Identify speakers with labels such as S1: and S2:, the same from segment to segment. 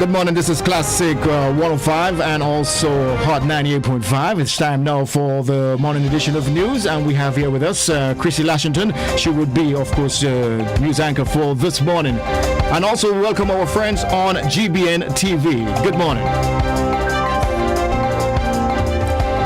S1: Good morning. This is Classic 105 and also Hot 98.5. It's time now for the morning edition of news, and we have here with us Chrissy Lashington. She would be, of course, news anchor for this morning. And also welcome our friends on GBN TV. Good morning.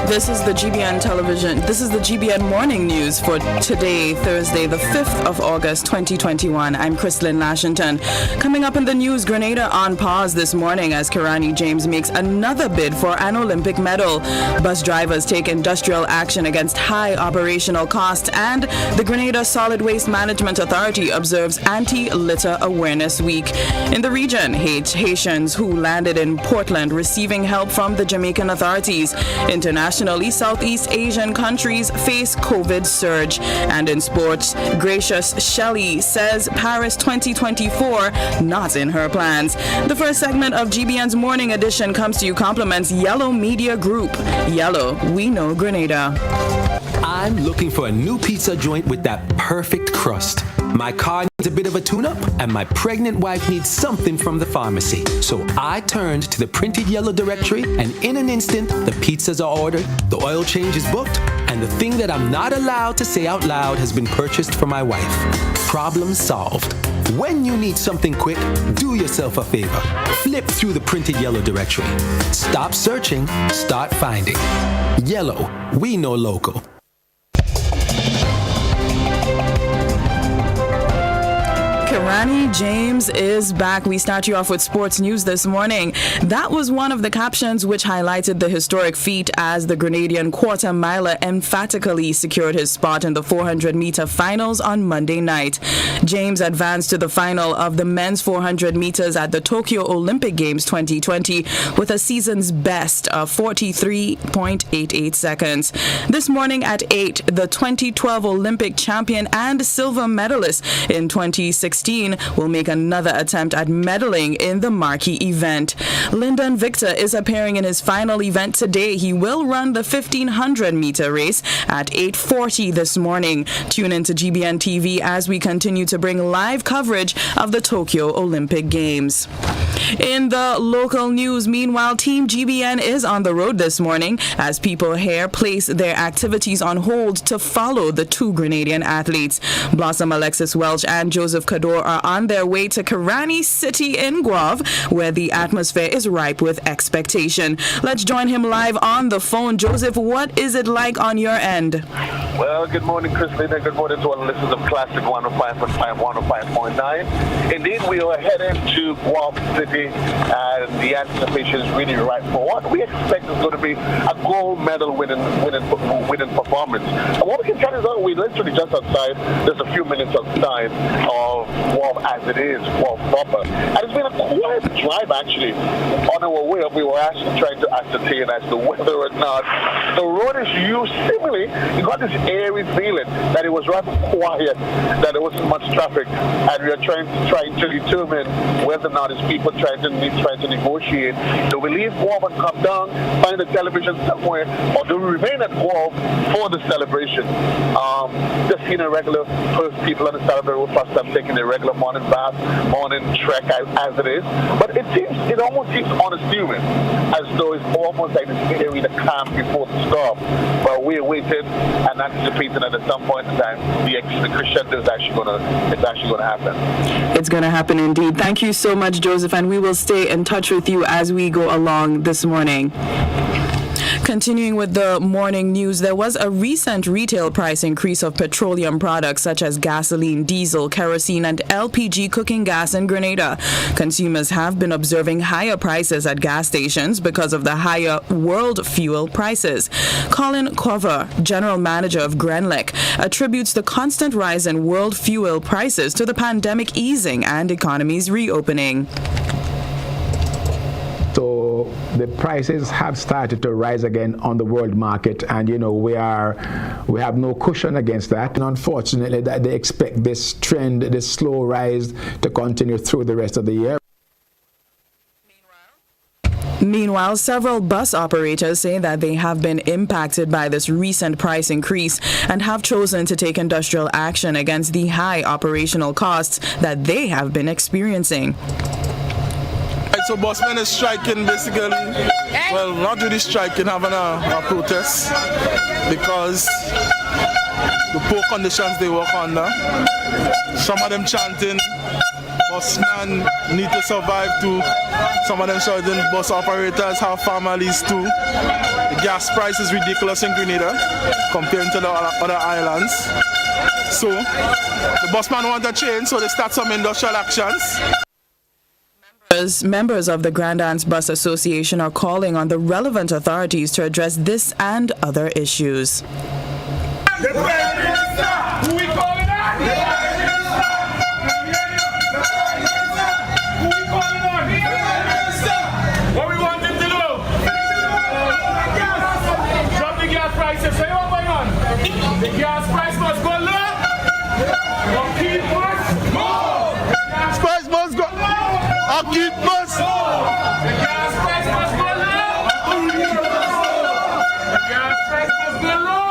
S2: This is the GBN television. This is the GBN morning news for today, Thursday, the 5th of August, 2021. I'm Chrislyn Lashington. Coming up in the news, Grenada on pause this morning as Kirani James makes another bid for an Olympic medal. Bus drivers take industrial action against high operational costs, and the Grenada Solid Waste Management Authority observes Anti-Litter Awareness Week. In the region, Haitians who landed in Portland receiving help from the Jamaican authorities. Internationally, Southeast Asian countries face COVID surge. And in sports, gracious Shelley says Paris 2024 not in her plans. The first segment of GBN's morning edition comes to you compliments Yellow Media Group. Yellow, we know Grenada.
S3: I'm looking for a new pizza joint with that perfect crust. My car needs a bit of a tune-up, and my pregnant wife needs something from the pharmacy. So I turned to the printed yellow directory, and in an instant, the pizzas are ordered, the oil change is booked, and the thing that I'm not allowed to say out loud has been purchased for my wife. Problem solved. When you need something quick, do yourself a favor. Flip through the printed yellow directory. Stop searching, start finding. Yellow, we know local.
S2: Kirani James is back. We start you off with sports news this morning. That was one of the captions which highlighted the historic feat as the Grenadian quarter miler emphatically secured his spot in the 400-meter finals on Monday night. James advanced to the final of the men's 400 meters at the Tokyo Olympic Games 2020 with a season's best of 43.88 seconds. This morning at 8, the 2012 Olympic champion and silver medalist in 2016 will make another attempt at medaling in the marquee event. Lyndon Victor is appearing in his final event today. He will run the 1500-meter race at 8:40 this morning. Tune into GBN TV as we continue to bring live coverage of the Tokyo Olympic Games. In the local news, meanwhile, Team GBN is on the road this morning as people here place their activities on hold to follow the two Grenadian athletes. Blossom Alexis Welch and Joseph Cador are on their way to Kirani City in Guave, where the atmosphere is ripe with expectation. Let's join him live on the phone. Joseph, what is it like on your end?
S4: Well, good morning, Chrislyn, and good morning to all the listeners of Classic 105.5, 105.9. Indeed, we are heading to Guelph City, and the anticipation is really right for what we expect is going to be a gold medal winning performance. And what we can tell you is that we're literally just outside, just a few minutes outside of Guelph as it is, Guelph proper. And it's been a quiet drive, actually. On our way up, we were actually trying to ascertain as to whether or not the road is used. Similarly, you got this airy feeling that it was rather quiet, that there wasn't much traffic, and we are trying to determine whether or not it's people trying to negotiate. Do we leave Guelph and come down, find a television somewhere, or do we remain at Guelph for the celebration? Just seeing a regular first people on the side of the road, first time taking a regular morning bath, morning trek as it is. But it almost seems unassuming, as though it's almost like this area the calm before the storm. But we're waiting and anticipating that at some point in time the crescendo is actually going to happen.
S2: It's going to happen indeed. Thank you so much, Joseph, and we will stay in touch with you as we go along this morning. Continuing with the morning news, there was a recent retail price increase of petroleum products such as gasoline, diesel, kerosene, and LPG cooking gas in Grenada. Consumers have been observing higher prices at gas stations because of the higher world fuel prices. Colin Cover, general manager of Grenlec, attributes the constant rise in world fuel prices to the pandemic easing and economies reopening.
S5: So the prices have started to rise again on the world market, and we have no cushion against that. And unfortunately, that they expect this trend, this slow rise, to continue through the rest of the year.
S2: Meanwhile, several bus operators say that they have been impacted by this recent price increase and have chosen to take industrial action against the high operational costs that they have been experiencing.
S6: so busmen is striking basically, well, not really striking, having a protest because the poor conditions they work under. Some of them chanting, busmen need to survive too. Some of them shouting, bus operators have families too. The gas price is ridiculous in Grenada compared to the other islands. So the busmen want to change, so they start some industrial actions.
S2: Members of the Grenada Bus Association are calling on the relevant authorities to address this and other issues.
S7: The Prime Minister! Who we calling on? The Prime Minister! Who we calling on? The Prime Minister! What we want him to do? Drop the gas prices. Say what's going on? The gas price must go low. Or keep must more.
S6: Gas price must go. Or keep must.
S7: The gas price must go low. The gas price must go low.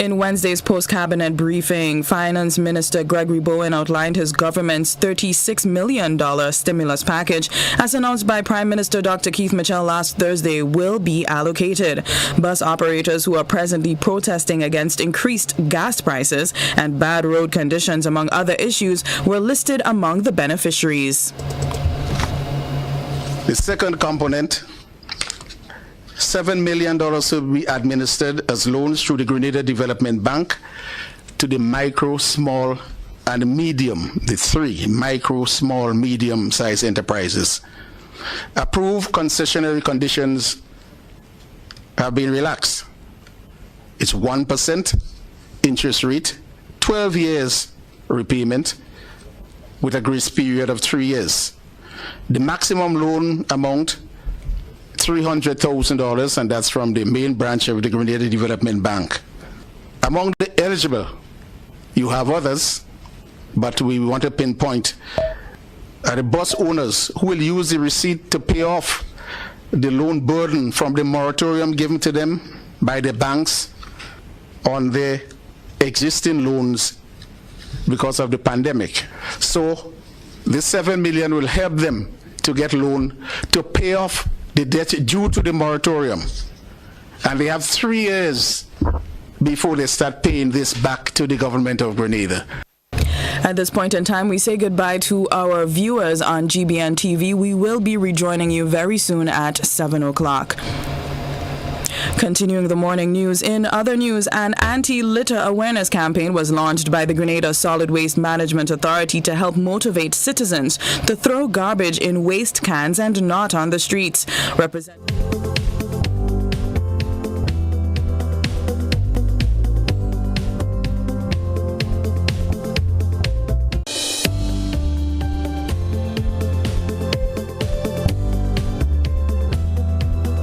S2: In Wednesday's post-cabinet briefing, Finance Minister Gregory Bowen outlined his government's $36 million stimulus package, as announced by Prime Minister Dr. Keith Mitchell last Thursday, will be allocated. Bus operators who are presently protesting against increased gas prices and bad road conditions, among other issues, were listed among the beneficiaries.
S8: The second component, $7 million will be administered as loans through the Grenada Development Bank to the micro, small, and medium, the three micro, small, medium-sized enterprises. Approved concessionary conditions have been relaxed. It's 1% interest rate, 12 years repayment with a grace period of 3 years. The maximum loan amount, $300,000, and that's from the main branch of the Grenada Development Bank. Among the eligible, you have others, but we want to pinpoint the bus owners who will use the receipt to pay off the loan burden from the moratorium given to them by the banks on their existing loans because of the pandemic. So this $7 million will help them to get loan to pay off the debt due to the moratorium, and they have 3 years before they start paying this back to the government of Grenada.
S2: At this point in time, we say goodbye to our viewers on GBN TV. We will be rejoining you very soon at 7 o'clock. Continuing the morning news, in other news, an anti-litter awareness campaign was launched by the Grenada Solid Waste Management Authority to help motivate citizens to throw garbage in waste cans and not on the streets.